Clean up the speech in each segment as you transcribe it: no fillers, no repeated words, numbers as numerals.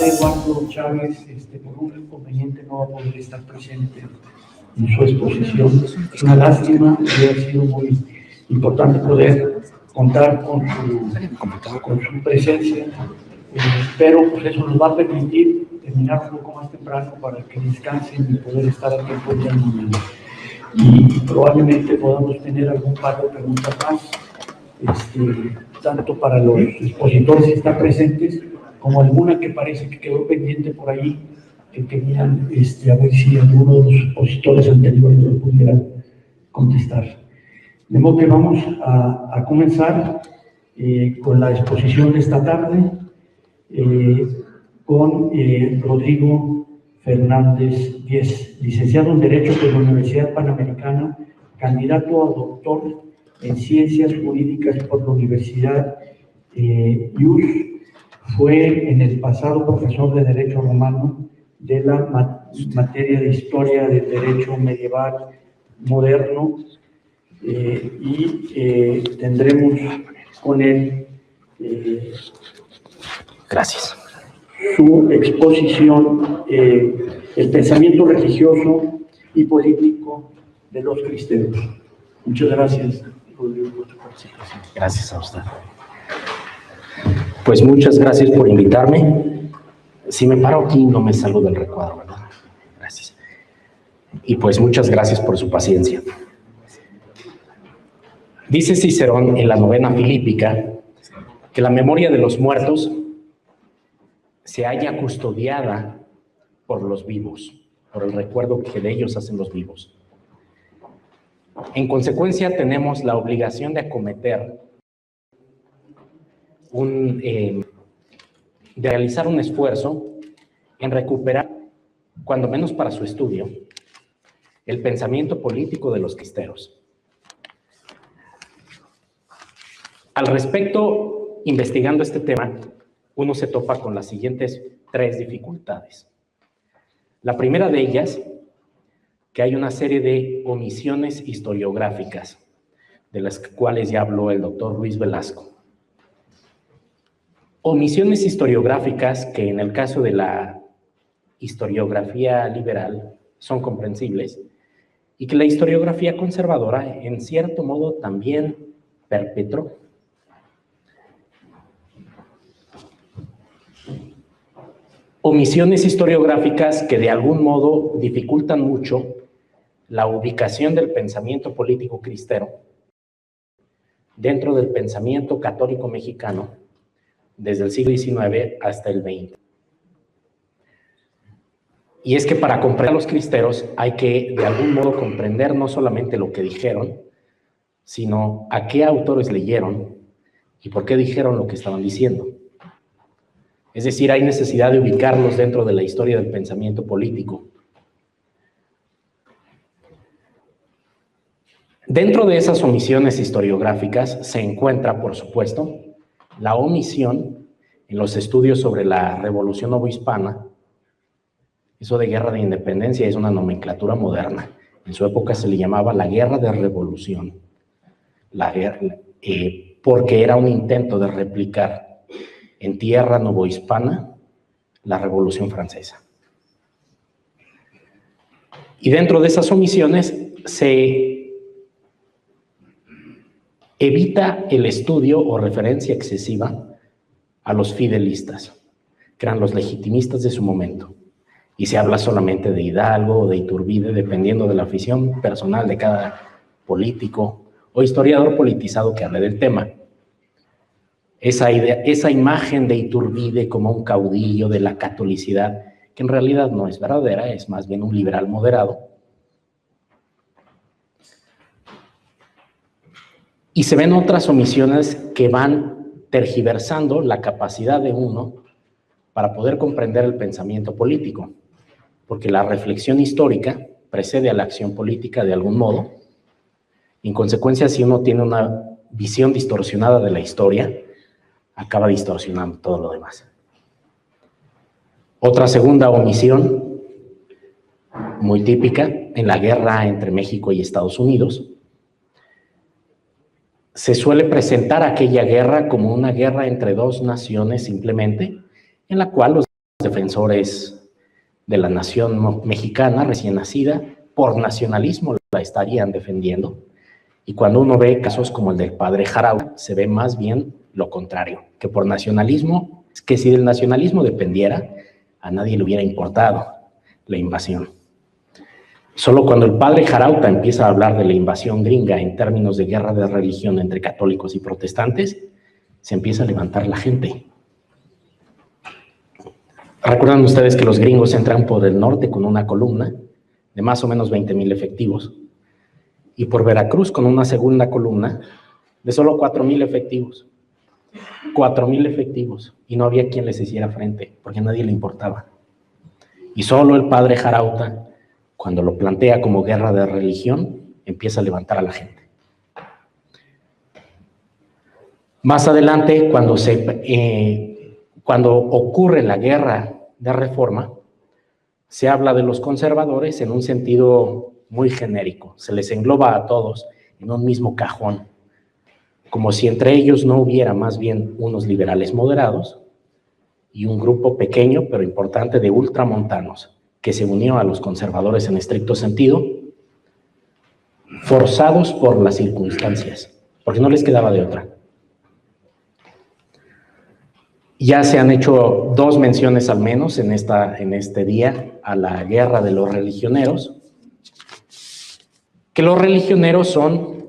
Eduardo Chávez, por un inconveniente, no va a poder estar presente en su exposición. Es una lástima, hubiera sido muy importante poder contar con su presencia, pero pues eso nos va a permitir terminar un poco más temprano para que descansen y poder estar a tiempo de mañana. Y probablemente podamos tener algún par de preguntas más, tanto para los expositores que están presentes, como alguna que parece que quedó pendiente por ahí, que querían a ver si alguno de los expositores anteriores lo pudieran contestar. De modo que vamos a comenzar con la exposición de esta tarde, con Rodrigo Fernández Díez, licenciado en Derecho por la Universidad Panamericana, candidato a doctor en Ciencias Jurídicas por la Universidad IUS. Fue en el pasado profesor de Derecho Romano de la materia de Historia del Derecho Medieval Moderno, y tendremos con él gracias. Su exposición, el pensamiento religioso y político de los cristeros. Muchas gracias, Rodrigo, por tu participación. Gracias a usted. Pues muchas gracias por invitarme. Si me paro aquí no me salgo del recuadro, ¿verdad? Gracias. Y pues muchas gracias por su paciencia. Dice Cicerón en la Novena Filípica que la memoria de los muertos se halla custodiada por los vivos, por el recuerdo que de ellos hacen los vivos. En consecuencia, tenemos la obligación de acometer de realizar un esfuerzo en recuperar, cuando menos para su estudio, el pensamiento político de los cristeros. Al respecto, investigando este tema, uno se topa con las siguientes 3 dificultades. La primera de ellas, que hay una serie de omisiones historiográficas, de las cuales ya habló el doctor Ruiz Velasco. Omisiones historiográficas que en el caso de la historiografía liberal son comprensibles y que la historiografía conservadora en cierto modo también perpetró. Omisiones historiográficas que de algún modo dificultan mucho la ubicación del pensamiento político cristero dentro del pensamiento católico mexicano desde el siglo XIX hasta el XX. Y es que para comprender a los cristeros hay que de algún modo comprender no solamente lo que dijeron, sino a qué autores leyeron y por qué dijeron lo que estaban diciendo. Es decir, hay necesidad de ubicarlos dentro de la historia del pensamiento político. Dentro de esas omisiones historiográficas se encuentra, por supuesto, la omisión en los estudios sobre la Revolución Novohispana. Eso de guerra de independencia es una nomenclatura moderna. En su época se le llamaba la guerra de revolución, porque era un intento de replicar en tierra novohispana la Revolución Francesa. Y dentro de esas omisiones se evita el estudio o referencia excesiva a los fidelistas, que eran los legitimistas de su momento. Y se habla solamente de Hidalgo o de Iturbide, dependiendo de la afición personal de cada político o historiador politizado que hable del tema. Esa imagen de Iturbide como un caudillo de la catolicidad, que en realidad no es verdadera, es más bien un liberal moderado. Y se ven otras omisiones que van tergiversando la capacidad de uno para poder comprender el pensamiento político, porque la reflexión histórica precede a la acción política de algún modo. En consecuencia, si uno tiene una visión distorsionada de la historia, acaba distorsionando todo lo demás. Otra segunda omisión, muy típica, en la guerra entre México y Estados Unidos, se suele presentar aquella guerra como una guerra entre dos naciones simplemente, en la cual los defensores de la nación mexicana recién nacida, por nacionalismo la estarían defendiendo. Y cuando uno ve casos como el del padre Jarauta, se ve más bien lo contrario, que por nacionalismo, que si del nacionalismo dependiera, a nadie le hubiera importado la invasión. Solo cuando el padre Jarauta empieza a hablar de la invasión gringa en términos de guerra de religión entre católicos y protestantes, se empieza a levantar la gente. Recuerdan ustedes que los gringos entran por el norte con una columna de más o menos 20,000 efectivos y por Veracruz con una segunda columna de solo 4,000 efectivos. 4,000 efectivos, y no había quien les hiciera frente, porque a nadie le importaba. Y solo el padre Jarauta, cuando lo plantea como guerra de religión, empieza a levantar a la gente. Más adelante, cuando ocurre la guerra de reforma, se habla de los conservadores en un sentido muy genérico. Se les engloba a todos en un mismo cajón, como si entre ellos no hubiera más bien unos liberales moderados y un grupo pequeño pero importante de ultramontanos que se unió a los conservadores en estricto sentido, forzados por las circunstancias, porque no les quedaba de otra. Ya se han hecho 2 menciones al menos en este día a la guerra de los religioneros, que los religioneros son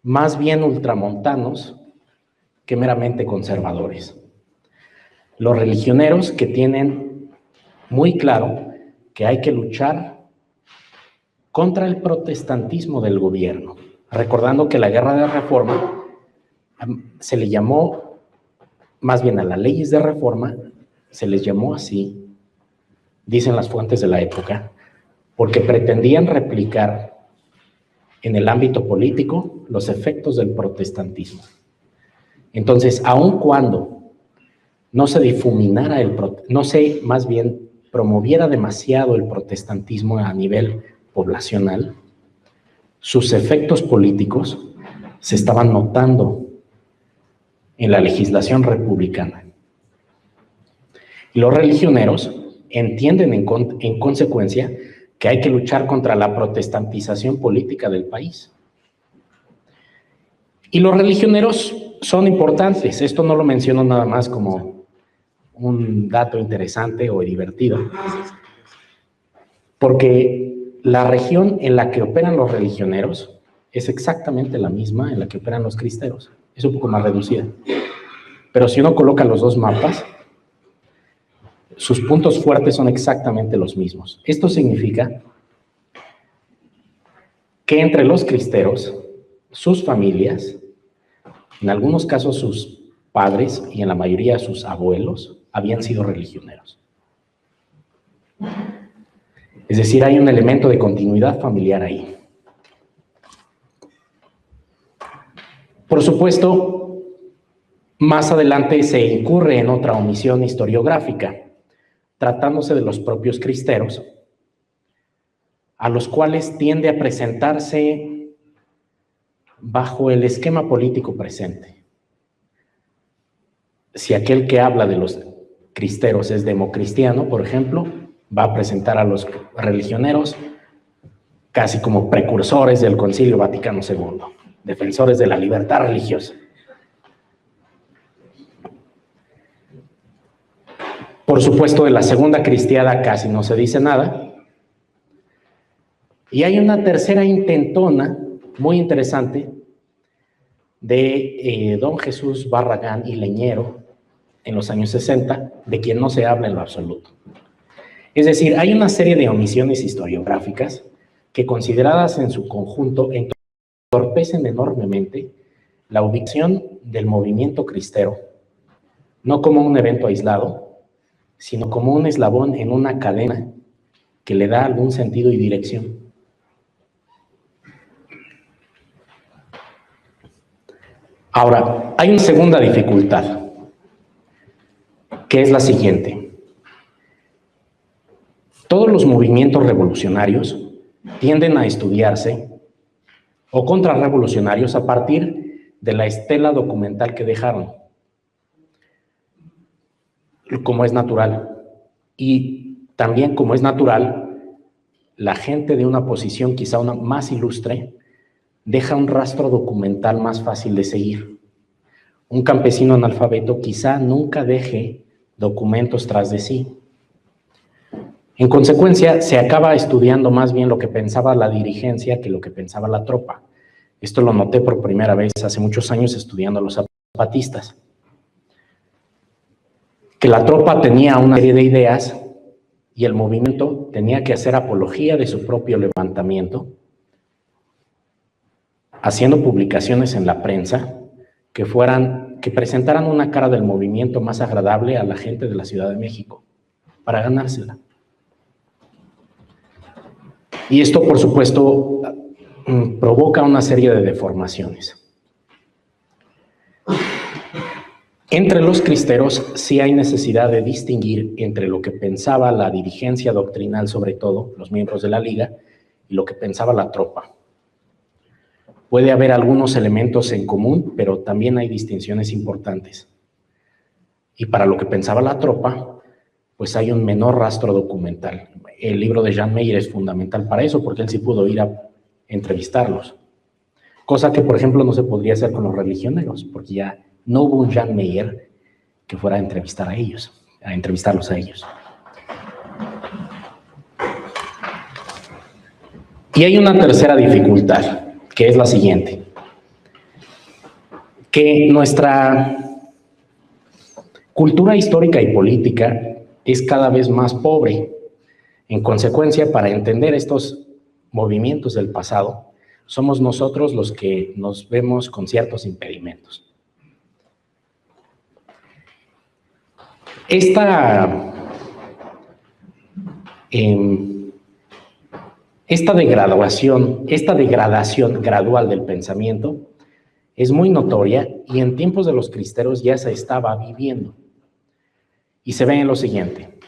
más bien ultramontanos que meramente conservadores. Los religioneros que tienen muy claro que hay que luchar contra el protestantismo del gobierno, recordando que la guerra de reforma se le llamó, más bien a las leyes de reforma, se les llamó así, dicen las fuentes de la época, porque pretendían replicar en el ámbito político los efectos del protestantismo. Entonces, aun cuando no se difuminara no se más bien promoviera demasiado el protestantismo a nivel poblacional, sus efectos políticos se estaban notando en la legislación republicana. Y los religioneros entienden en consecuencia que hay que luchar contra la protestantización política del país. Y los religioneros son importantes. Esto no lo menciono nada más como un dato interesante o divertido, porque la región en la que operan los religioneros es exactamente la misma en la que operan los cristeros. Es un poco más reducida. Pero si uno coloca los 2 mapas, sus puntos fuertes son exactamente los mismos. Esto significa que entre los cristeros, sus familias, en algunos casos sus padres y en la mayoría sus abuelos, habían sido religioneros. Es decir, hay un elemento de continuidad familiar ahí. Por supuesto, más adelante se incurre en otra omisión historiográfica, tratándose de los propios cristeros, a los cuales tiende a presentarse bajo el esquema político presente. Si aquel que habla de los cristeros es democristiano, por ejemplo, va a presentar a los religioneros casi como precursores del Concilio Vaticano II, defensores de la libertad religiosa. Por supuesto, de la segunda cristiada casi no se dice nada. Y hay una tercera intentona muy interesante de don Jesús Barragán y Leñero en los años 60, de quien no se habla en lo absoluto. Es decir, hay una serie de omisiones historiográficas que, consideradas en su conjunto, entorpecen enormemente la ubicación del movimiento cristero, no como un evento aislado, sino como un eslabón en una cadena que le da algún sentido y dirección. Ahora, hay una segunda dificultad, que es la siguiente. Todos los movimientos revolucionarios tienden a estudiarse, o contrarrevolucionarios, a partir de la estela documental que dejaron. como es natural. Y también, como es natural, la gente de una posición quizá una más ilustre deja un rastro documental más fácil de seguir. Un campesino analfabeto quizá nunca deje documentos tras de sí. En consecuencia, se acaba estudiando más bien lo que pensaba la dirigencia que lo que pensaba la tropa. Esto lo noté por primera vez hace muchos años estudiando a los zapatistas. Que la tropa tenía una serie de ideas y el movimiento tenía que hacer apología de su propio levantamiento, haciendo publicaciones en la prensa que presentaran una cara del movimiento más agradable a la gente de la Ciudad de México, para ganársela. Y esto, por supuesto, provoca una serie de deformaciones. Entre los cristeros sí hay necesidad de distinguir entre lo que pensaba la dirigencia doctrinal, sobre todo los miembros de la Liga, y lo que pensaba la tropa. Puede haber algunos elementos en común, pero también hay distinciones importantes. Y para lo que pensaba la tropa, pues hay un menor rastro documental. El libro de Jan Meyer es fundamental para eso, porque él sí pudo ir a entrevistarlos. Cosa que, por ejemplo, no se podría hacer con los religioneros, porque ya no hubo un Jan Meyer que fuera a entrevistarlos a ellos. Y hay una tercera dificultad, que es la siguiente. Que nuestra cultura histórica y política es cada vez más pobre. En consecuencia, para entender estos movimientos del pasado, somos nosotros los que nos vemos con ciertos impedimentos. Esta degradación gradual del pensamiento es muy notoria y en tiempos de los cristeros ya se estaba viviendo. Y se ve en lo siguiente.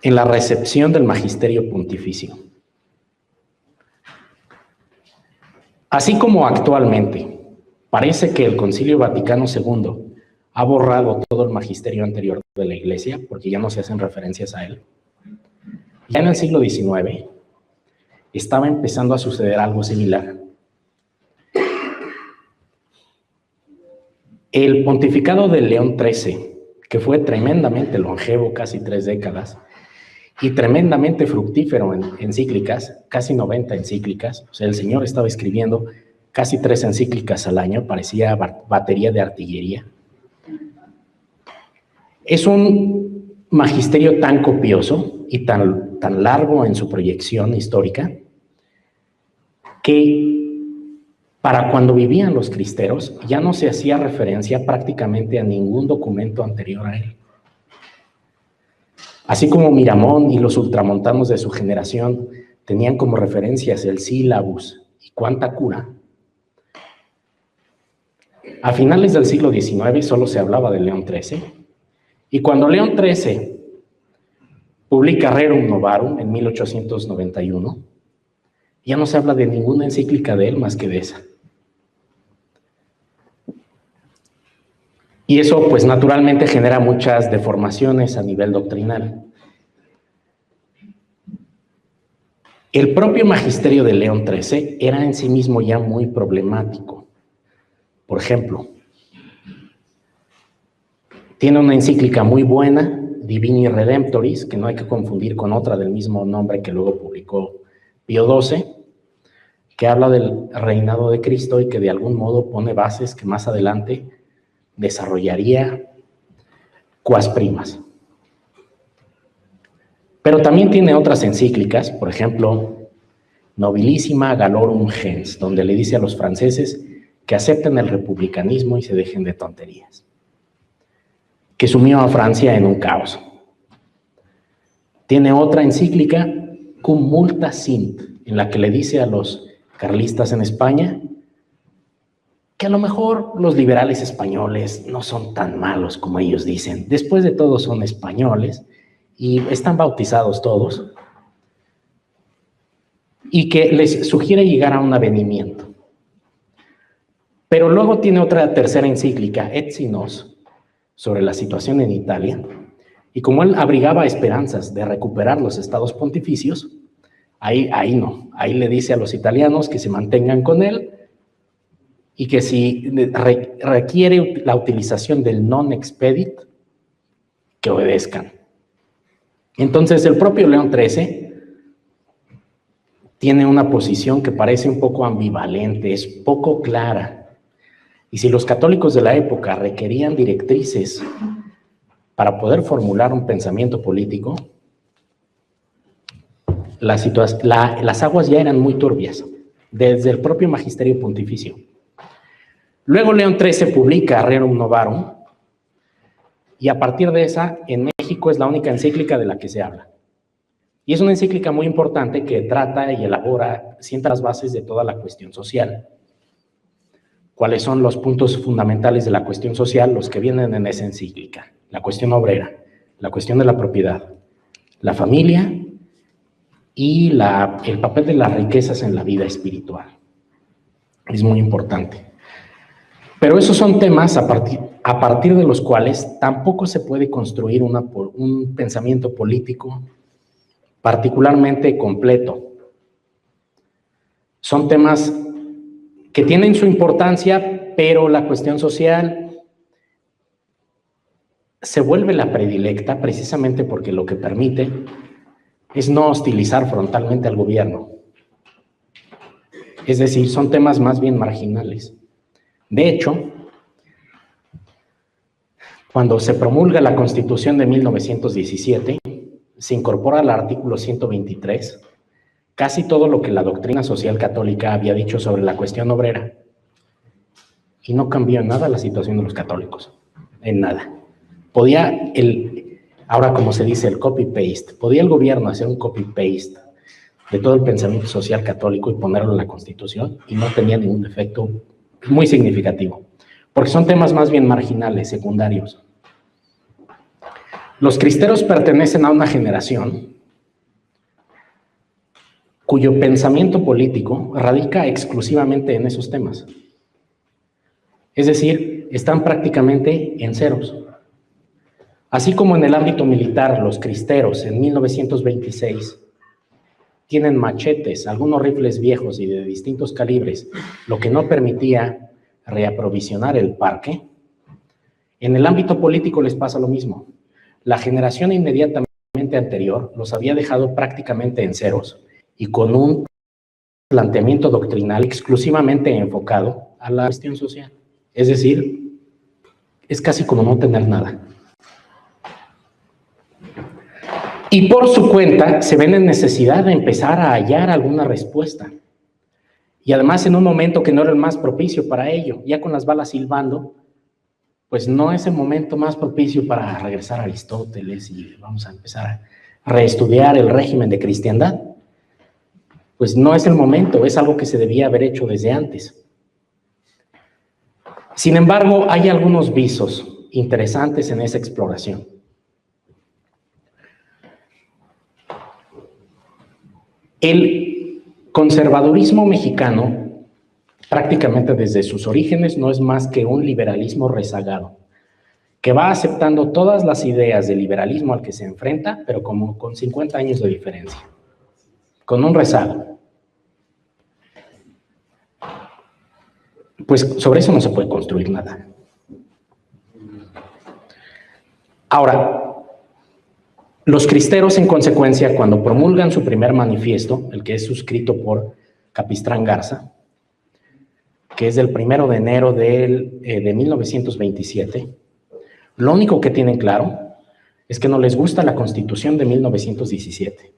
En la recepción del magisterio pontificio. Así como actualmente parece que el Concilio Vaticano II ha borrado todo el magisterio anterior de la Iglesia, porque ya no se hacen referencias a él, ya en el siglo XIX estaba empezando a suceder algo similar. El pontificado de León XIII, que fue tremendamente longevo, casi 3 décadas, y tremendamente fructífero en encíclicas, casi 90 encíclicas, o sea, el señor estaba escribiendo casi 3 encíclicas al año, parecía batería de artillería. Es un magisterio tan copioso y tan largo en su proyección histórica que para cuando vivían los cristeros ya no se hacía referencia prácticamente a ningún documento anterior a él. Así como Miramón y los ultramontanos de su generación tenían como referencias el sílabus y cuánta cura, a finales del siglo XIX solo se hablaba de León XIII, y cuando León XIII publica Rerum Novarum en 1891, ya no se habla de ninguna encíclica de él más que de esa. Y eso, pues, naturalmente genera muchas deformaciones a nivel doctrinal. El propio magisterio de León XIII era en sí mismo ya muy problemático. Por ejemplo, tiene una encíclica muy buena, Divini Redemptoris, que no hay que confundir con otra del mismo nombre que luego publicó Pío XII, que habla del reinado de Cristo y que de algún modo pone bases que más adelante desarrollaría quas primas. Pero también tiene otras encíclicas, por ejemplo, Nobilissima Gallorum Gens, donde le dice a los franceses que acepten el republicanismo y se dejen de tonterías, que sumió a Francia en un caos. Tiene otra encíclica, Cum Multa Sint, en la que le dice a los carlistas en España que a lo mejor los liberales españoles no son tan malos como ellos dicen. Después de todo son españoles y están bautizados todos. Y que les sugiere llegar a un avenimiento. Pero luego tiene otra tercera encíclica, Et Nos, sobre la situación en Italia, y como él abrigaba esperanzas de recuperar los estados pontificios, ahí le dice a los italianos que se mantengan con él y que si requiere la utilización del non expedit, que obedezcan. Entonces el propio León XIII tiene una posición que parece un poco ambivalente, es poco clara. Y si los católicos de la época requerían directrices para poder formular un pensamiento político, las aguas ya eran muy turbias, desde el propio magisterio pontificio. Luego León XIII publica Rerum Novarum, y a partir de esa, en México es la única encíclica de la que se habla. Y es una encíclica muy importante que trata y elabora, sienta las bases de toda la cuestión social. ¿Cuáles son los puntos fundamentales de la cuestión social? Los que vienen en esa encíclica. La cuestión obrera, la cuestión de la propiedad, la familia y el papel de las riquezas en la vida espiritual. Es muy importante. Pero esos son temas a partir de los cuales tampoco se puede construir un pensamiento político particularmente completo. Son temas que tienen su importancia, pero la cuestión social se vuelve la predilecta precisamente porque lo que permite es no hostilizar frontalmente al gobierno. Es decir, son temas más bien marginales. De hecho, cuando se promulga la Constitución de 1917, se incorpora al artículo 123 casi todo lo que la doctrina social católica había dicho sobre la cuestión obrera. Y no cambió en nada la situación de los católicos, en nada. Ahora como se dice, el copy-paste, podía el gobierno hacer un copy-paste de todo el pensamiento social católico y ponerlo en la Constitución y no tenía ningún efecto muy significativo, porque son temas más bien marginales, secundarios. Los cristeros pertenecen a una generación cuyo pensamiento político radica exclusivamente en esos temas. Es decir, están prácticamente en ceros. Así como en el ámbito militar, los cristeros en 1926 tienen machetes, algunos rifles viejos y de distintos calibres, lo que no permitía reaprovisionar el parque, en el ámbito político les pasa lo mismo. La generación inmediatamente anterior los había dejado prácticamente en ceros y con un planteamiento doctrinal exclusivamente enfocado a la cuestión social. Es decir, es casi como no tener nada. Y por su cuenta se ven en necesidad de empezar a hallar alguna respuesta. Y además en un momento que no era el más propicio para ello, ya con las balas silbando, pues no es el momento más propicio para regresar a Aristóteles y vamos a empezar a reestudiar el régimen de cristiandad. Pues no es el momento, es algo que se debía haber hecho desde antes. Sin embargo, hay algunos visos interesantes en esa exploración. El conservadurismo mexicano, prácticamente desde sus orígenes, no es más que un liberalismo rezagado, que va aceptando todas las ideas del liberalismo al que se enfrenta, pero como con 50 años de diferencia, con un rezago. Pues sobre eso no se puede construir nada. Ahora, los cristeros, en consecuencia, cuando promulgan su primer manifiesto, el que es suscrito por Capistrán Garza, que es del 1 de enero de 1927, lo único que tienen claro es que no les gusta la Constitución de 1917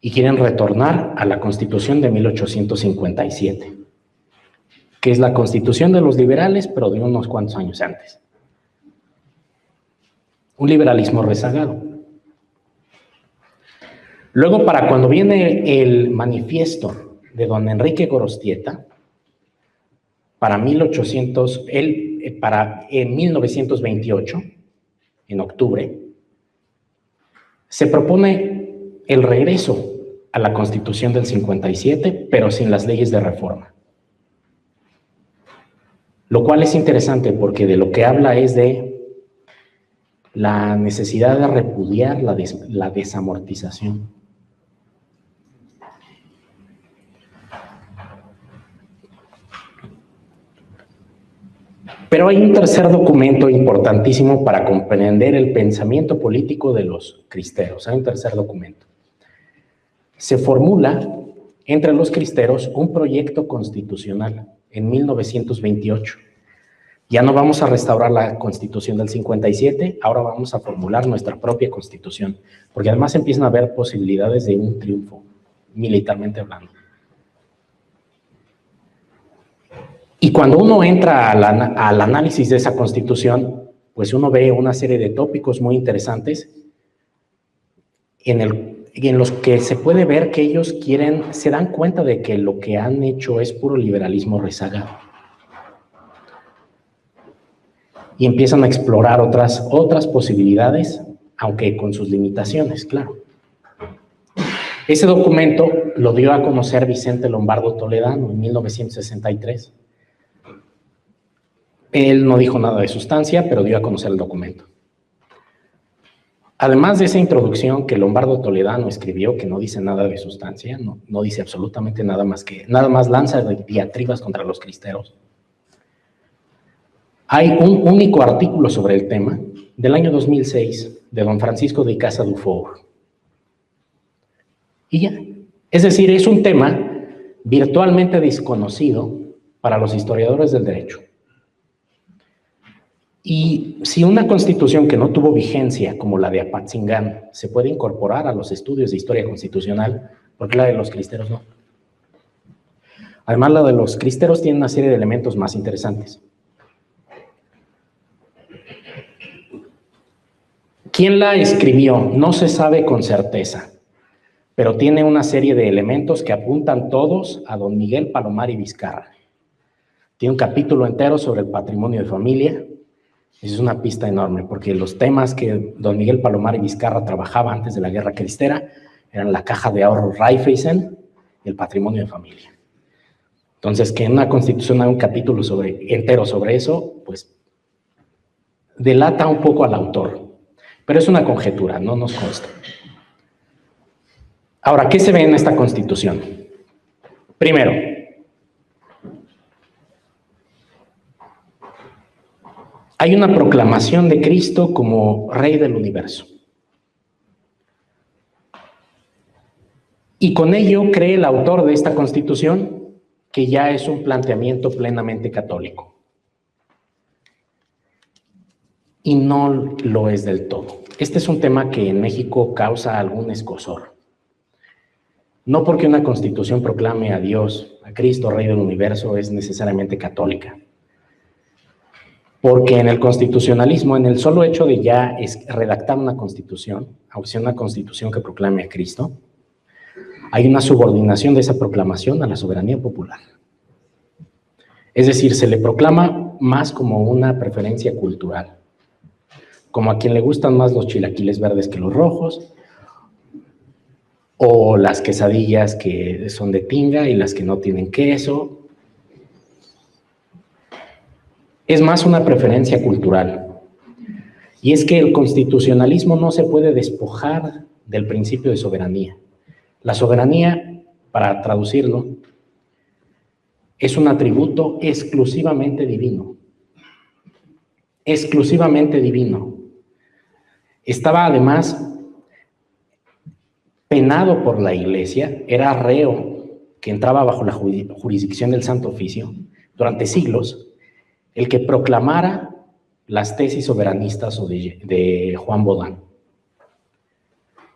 y quieren retornar a la Constitución de 1857, que es la Constitución de los liberales, pero de unos cuantos años antes. Un liberalismo rezagado. Luego, para cuando viene el manifiesto de don Enrique Gorostieta, para 1928, en octubre, se propone el regreso a la Constitución del 57, pero sin las leyes de reforma. Lo cual es interesante porque de lo que habla es de la necesidad de repudiar la desamortización. Pero hay un tercer documento importantísimo para comprender el pensamiento político de los cristeros. Hay un tercer documento. Se formula entre los cristeros un proyecto constitucional en 1928. Ya no vamos a restaurar la Constitución del 57, ahora vamos a formular nuestra propia Constitución, porque además empiezan a haber posibilidades de un triunfo, militarmente hablando. Y cuando uno entra al análisis de esa Constitución, pues uno ve una serie de tópicos muy interesantes en los que se puede ver que ellos se dan cuenta de que lo que han hecho es puro liberalismo rezagado. Y empiezan a explorar otras posibilidades, aunque con sus limitaciones, claro. Ese documento lo dio a conocer Vicente Lombardo Toledano en 1963. Él no dijo nada de sustancia, pero dio a conocer el documento. Además de esa introducción que Lombardo Toledano escribió, que no dice nada de sustancia, no dice absolutamente nada más lanza diatribas contra los cristeros. Hay un único artículo sobre el tema del año 2006 de don Francisco de Icaza Dufour. Y ya. Es decir, es un tema virtualmente desconocido para los historiadores del derecho. Y si una constitución que no tuvo vigencia, como la de Apatzingán, se puede incorporar a los estudios de historia constitucional, ¿por qué la de los cristeros no? Además, la de los cristeros tiene una serie de elementos más interesantes. ¿Quién la escribió? No se sabe con certeza, pero tiene una serie de elementos que apuntan todos a don Miguel Palomar y Vizcarra. Tiene un capítulo entero sobre el patrimonio de familia. Esa es una pista enorme, porque los temas que don Miguel Palomar y Vizcarra trabajaba antes de la Guerra Cristera eran la caja de ahorros Raiffeisen y el patrimonio de familia. Entonces, que en una constitución haya un capítulo entero sobre eso, pues delata un poco al autor. Pero es una conjetura, no nos consta. Ahora, ¿qué se ve en esta constitución? Primero, hay una proclamación de Cristo como Rey del universo. Y con ello cree el autor de esta Constitución que ya es un planteamiento plenamente católico. Y no lo es del todo. Este es un tema que en México causa algún escozor. No porque una Constitución proclame a Dios, a Cristo, Rey del universo, es necesariamente católica. Porque en el constitucionalismo, en el solo hecho de ya redactar una Constitución, aunque sea una Constitución que proclame a Cristo, hay una subordinación de esa proclamación a la soberanía popular. Es decir, se le proclama más como una preferencia cultural, como a quien le gustan más los chilaquiles verdes que los rojos, o las quesadillas que son de tinga y las que no tienen queso. Es más una preferencia cultural. Y es que el constitucionalismo no se puede despojar del principio de soberanía. La soberanía, para traducirlo, es un atributo exclusivamente divino. Exclusivamente divino. Estaba además penado por la Iglesia, era reo que entraba bajo la jurisdicción del Santo Oficio durante siglos, el que proclamara las tesis soberanistas de Juan Bodán.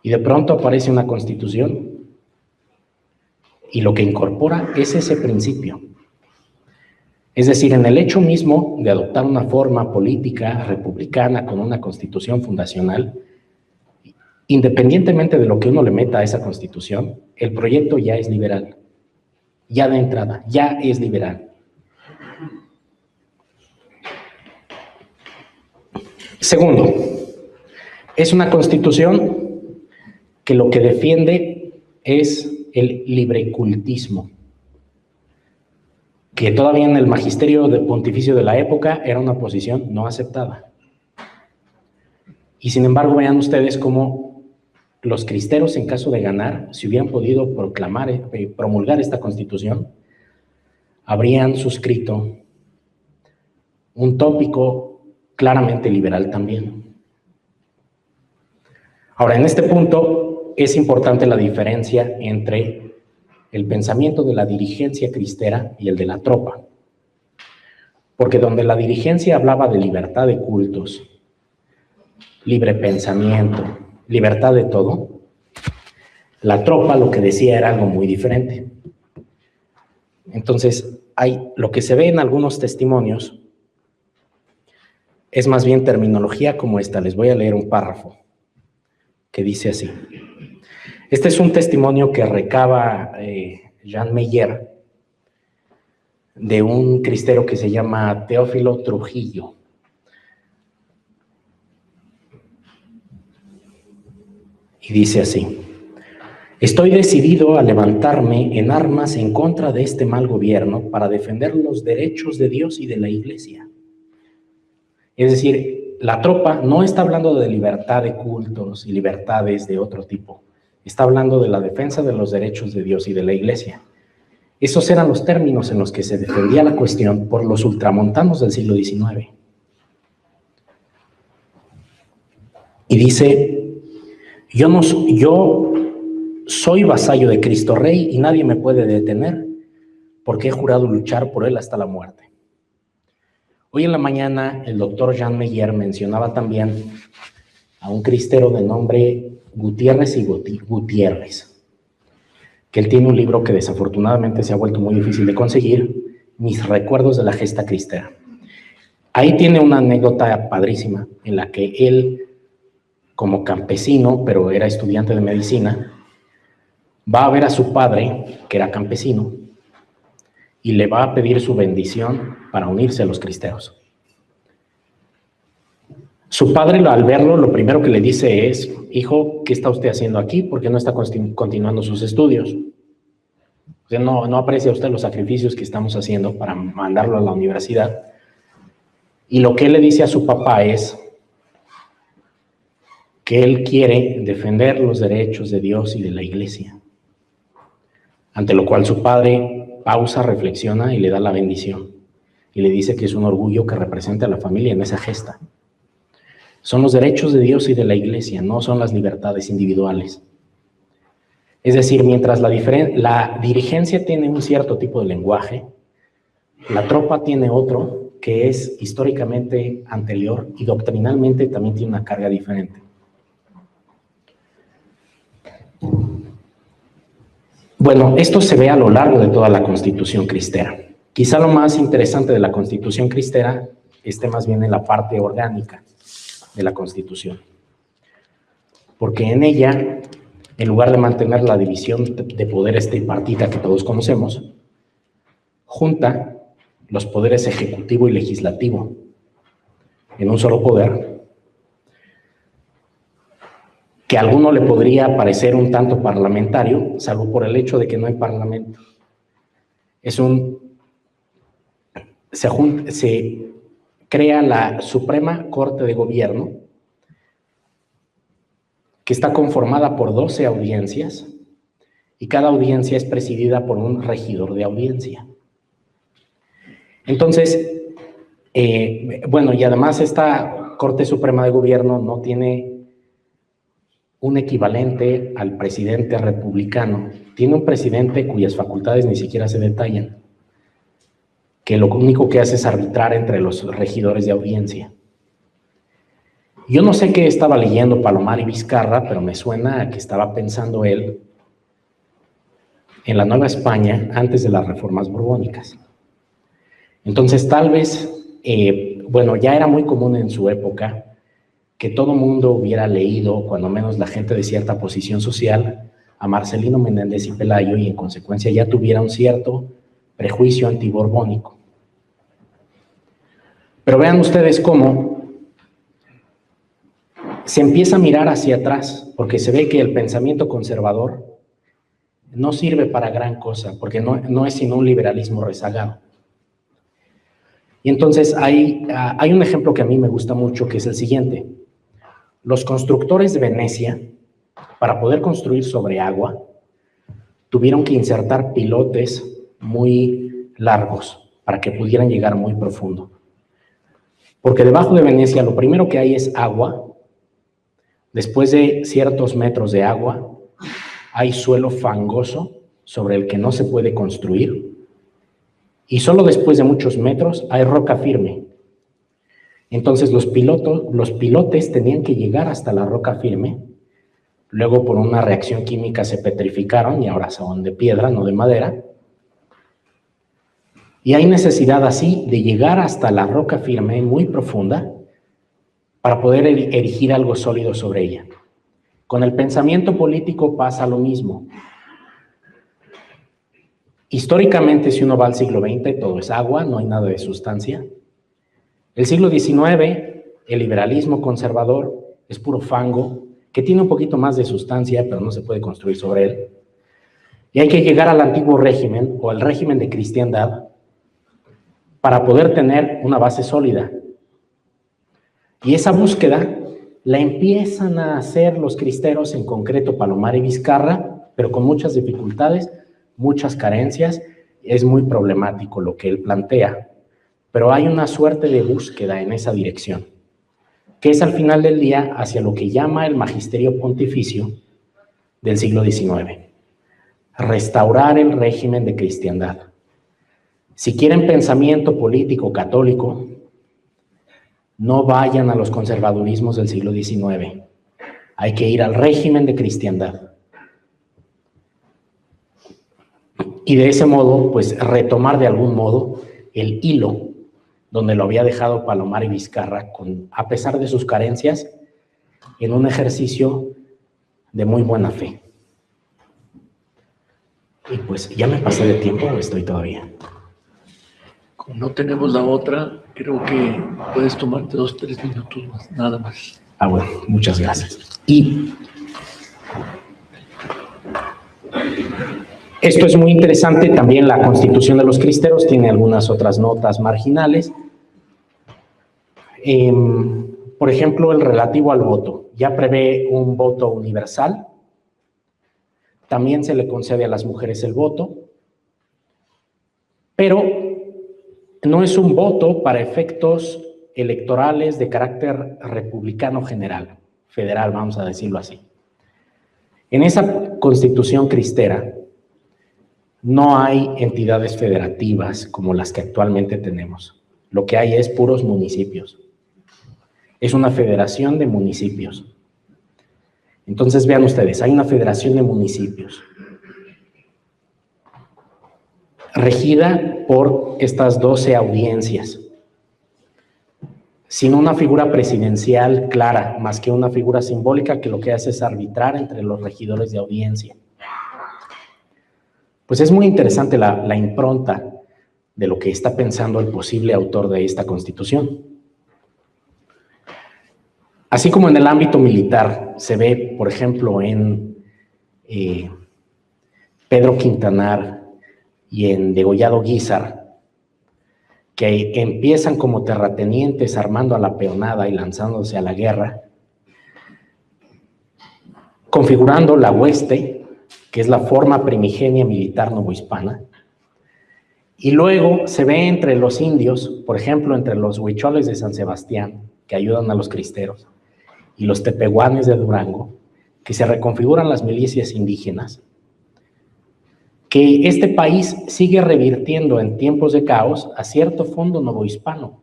Y de pronto aparece una Constitución y lo que incorpora es ese principio. Es decir, en el hecho mismo de adoptar una forma política republicana con una Constitución fundacional, independientemente de lo que uno le meta a esa Constitución, el proyecto ya es liberal. Ya de entrada, ya es liberal. Segundo, es una Constitución que lo que defiende es el librecultismo, que todavía en el magisterio pontificio de la época era una posición no aceptada. Y sin embargo, vean ustedes cómo los cristeros, en caso de ganar, si hubieran podido promulgar esta Constitución, habrían suscrito un tópico claramente liberal también. Ahora, en este punto es importante la diferencia entre el pensamiento de la dirigencia cristera y el de la tropa. Porque donde la dirigencia hablaba de libertad de cultos, libre pensamiento, libertad de todo, la tropa lo que decía era algo muy diferente. Entonces, lo que se ve en algunos testimonios es más bien terminología como esta. Les voy a leer un párrafo que dice así. Este es un testimonio que recaba Jean Meyer de un cristero que se llama Teófilo Trujillo. Y dice así: estoy decidido a levantarme en armas en contra de este mal gobierno para defender los derechos de Dios y de la Iglesia. Es decir, la tropa no está hablando de libertad de cultos y libertades de otro tipo. Está hablando de la defensa de los derechos de Dios y de la Iglesia. Esos eran los términos en los que se defendía la cuestión por los ultramontanos del siglo XIX. Y dice: yo soy vasallo de Cristo Rey y nadie me puede detener porque he jurado luchar por él hasta la muerte. Hoy en la mañana el doctor Jean Meyer mencionaba también a un cristero de nombre Gutiérrez y Gutiérrez, que él tiene un libro que desafortunadamente se ha vuelto muy difícil de conseguir, Mis recuerdos de la gesta cristera. Ahí tiene una anécdota padrísima en la que él, como campesino, pero era estudiante de medicina, va a ver a su padre, que era campesino, y le va a pedir su bendición para unirse a los cristeros. Su padre, al verlo, lo primero que le dice es: hijo, ¿qué está usted haciendo aquí? ¿Por qué no está continuando sus estudios? O sea, no aprecia usted los sacrificios que estamos haciendo para mandarlo a la universidad. Y lo que él le dice a su papá es que él quiere defender los derechos de Dios y de la Iglesia. Ante lo cual su padre pausa, reflexiona y le da la bendición. Y le dice que es un orgullo que represente a la familia en esa gesta. Son los derechos de Dios y de la Iglesia, no son las libertades individuales. Es decir, mientras la dirigencia tiene un cierto tipo de lenguaje, la tropa tiene otro que es históricamente anterior y doctrinalmente también tiene una carga diferente. Bueno, esto se ve a lo largo de toda la Constitución cristera. Quizá lo más interesante de la Constitución cristera esté más bien en la parte orgánica de la Constitución. Porque en ella, en lugar de mantener la división de poderes tripartita que todos conocemos, junta los poderes ejecutivo y legislativo en un solo poder, que a alguno le podría parecer un tanto parlamentario, salvo por el hecho de que no hay parlamento. Se crea la Suprema Corte de Gobierno, que está conformada por 12 audiencias, y cada audiencia es presidida por un regidor de audiencia. Entonces, y además esta Corte Suprema de Gobierno no tiene un equivalente al presidente republicano. Tiene un presidente cuyas facultades ni siquiera se detallan, que lo único que hace es arbitrar entre los regidores de audiencia. Yo no sé qué estaba leyendo Palomar y Vizcarra, pero me suena a que estaba pensando él en la Nueva España antes de las reformas borbónicas. Entonces, tal vez, ya era muy común en su época que todo mundo hubiera leído, cuando menos la gente de cierta posición social, a Marcelino Menéndez y Pelayo, y en consecuencia ya tuviera un cierto prejuicio antiborbónico. Pero vean ustedes cómo se empieza a mirar hacia atrás, porque se ve que el pensamiento conservador no sirve para gran cosa, porque no es sino un liberalismo rezagado. Y entonces hay un ejemplo que a mí me gusta mucho, que es el siguiente. Los constructores de Venecia, para poder construir sobre agua, tuvieron que insertar pilotes muy largos para que pudieran llegar muy profundo. Porque debajo de Venecia lo primero que hay es agua. Después de ciertos metros de agua, hay suelo fangoso sobre el que no se puede construir. Y solo después de muchos metros hay roca firme. Entonces los pilotes tenían que llegar hasta la roca firme. Luego, por una reacción química, se petrificaron y ahora son de piedra, no de madera. Y hay necesidad así de llegar hasta la roca firme, muy profunda, para poder erigir algo sólido sobre ella. Con el pensamiento político pasa lo mismo. Históricamente, si uno va al siglo XX, todo es agua, no hay nada de sustancia. El siglo XIX, el liberalismo conservador es puro fango, que tiene un poquito más de sustancia, pero no se puede construir sobre él. Y hay que llegar al antiguo régimen, o al régimen de cristiandad, para poder tener una base sólida. Y esa búsqueda la empiezan a hacer los cristeros, en concreto Palomar y Vizcarra, pero con muchas dificultades, muchas carencias. Es muy problemático lo que él plantea, pero hay una suerte de búsqueda en esa dirección, que es al final del día hacia lo que llama el magisterio pontificio del siglo XIX, restaurar el régimen de cristiandad. Si quieren pensamiento político católico, no vayan a los conservadurismos del siglo XIX. Hay que ir al régimen de cristiandad. Y de ese modo, pues retomar de algún modo el hilo donde lo había dejado Palomar y Vizcarra, a pesar de sus carencias, en un ejercicio de muy buena fe. Y pues, ¿ya me pasé de tiempo o estoy todavía? Como no tenemos la otra, creo que puedes tomarte 2 o 3 minutos más, nada más. Bueno, muchas gracias. Y esto es muy interesante, también la Constitución de los Cristeros tiene algunas otras notas marginales. Por ejemplo, el relativo al voto. Ya prevé un voto universal. También se le concede a las mujeres el voto. Pero no es un voto para efectos electorales de carácter republicano general, federal, vamos a decirlo así. En esa Constitución cristera no hay entidades federativas como las que actualmente tenemos. Lo que hay es puros municipios. Es una federación de municipios. Entonces vean ustedes, hay una federación de municipios regida por estas 12 audiencias, sin una figura presidencial clara, más que una figura simbólica que lo que hace es arbitrar entre los regidores de audiencia. Pues es muy interesante la impronta de lo que está pensando el posible autor de esta Constitución. Así como en el ámbito militar se ve, por ejemplo, en Pedro Quintanar y en Degollado Guízar, que empiezan como terratenientes armando a la peonada y lanzándose a la guerra, configurando la hueste, que es la forma primigenia militar novohispana, y luego se ve entre los indios, por ejemplo, entre los huicholes de San Sebastián, que ayudan a los cristeros, y los tepehuanes de Durango, que se reconfiguran las milicias indígenas, que este país sigue revirtiendo en tiempos de caos a cierto fondo novohispano,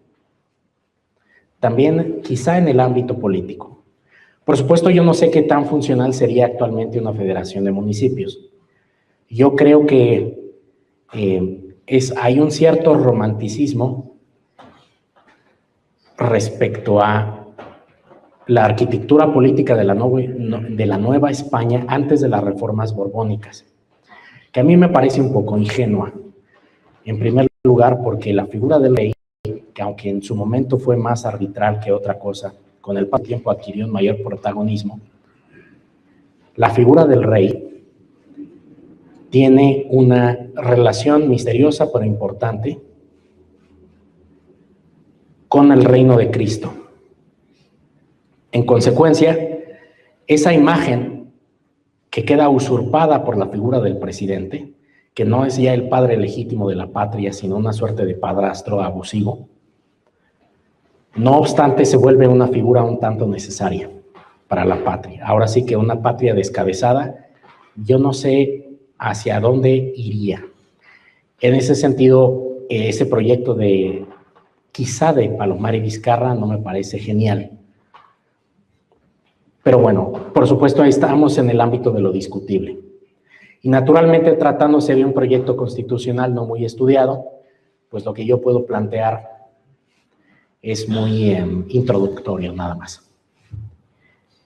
también quizá en el ámbito político. Por supuesto, yo no sé qué tan funcional sería actualmente una federación de municipios. Yo creo que hay un cierto romanticismo respecto a la arquitectura política de la Nueva España antes de las reformas borbónicas, que a mí me parece un poco ingenua. En primer lugar, porque la figura del rey, que aunque en su momento fue más arbitral que otra cosa, con el tiempo adquirió un mayor protagonismo, la figura del rey tiene una relación misteriosa pero importante con el reino de Cristo. En consecuencia, esa imagen que queda usurpada por la figura del presidente, que no es ya el padre legítimo de la patria, sino una suerte de padrastro abusivo, no obstante se vuelve una figura un tanto necesaria para la patria. Ahora sí que una patria descabezada, yo no sé hacia dónde iría. En ese sentido, ese proyecto quizá de Palomar y Vizcarra no me parece genial. Pero bueno, por supuesto, ahí estamos en el ámbito de lo discutible. Y naturalmente, tratándose de un proyecto constitucional no muy estudiado, pues lo que yo puedo plantear es muy introductorio nada más.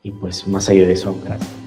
Y pues más allá de eso, gracias.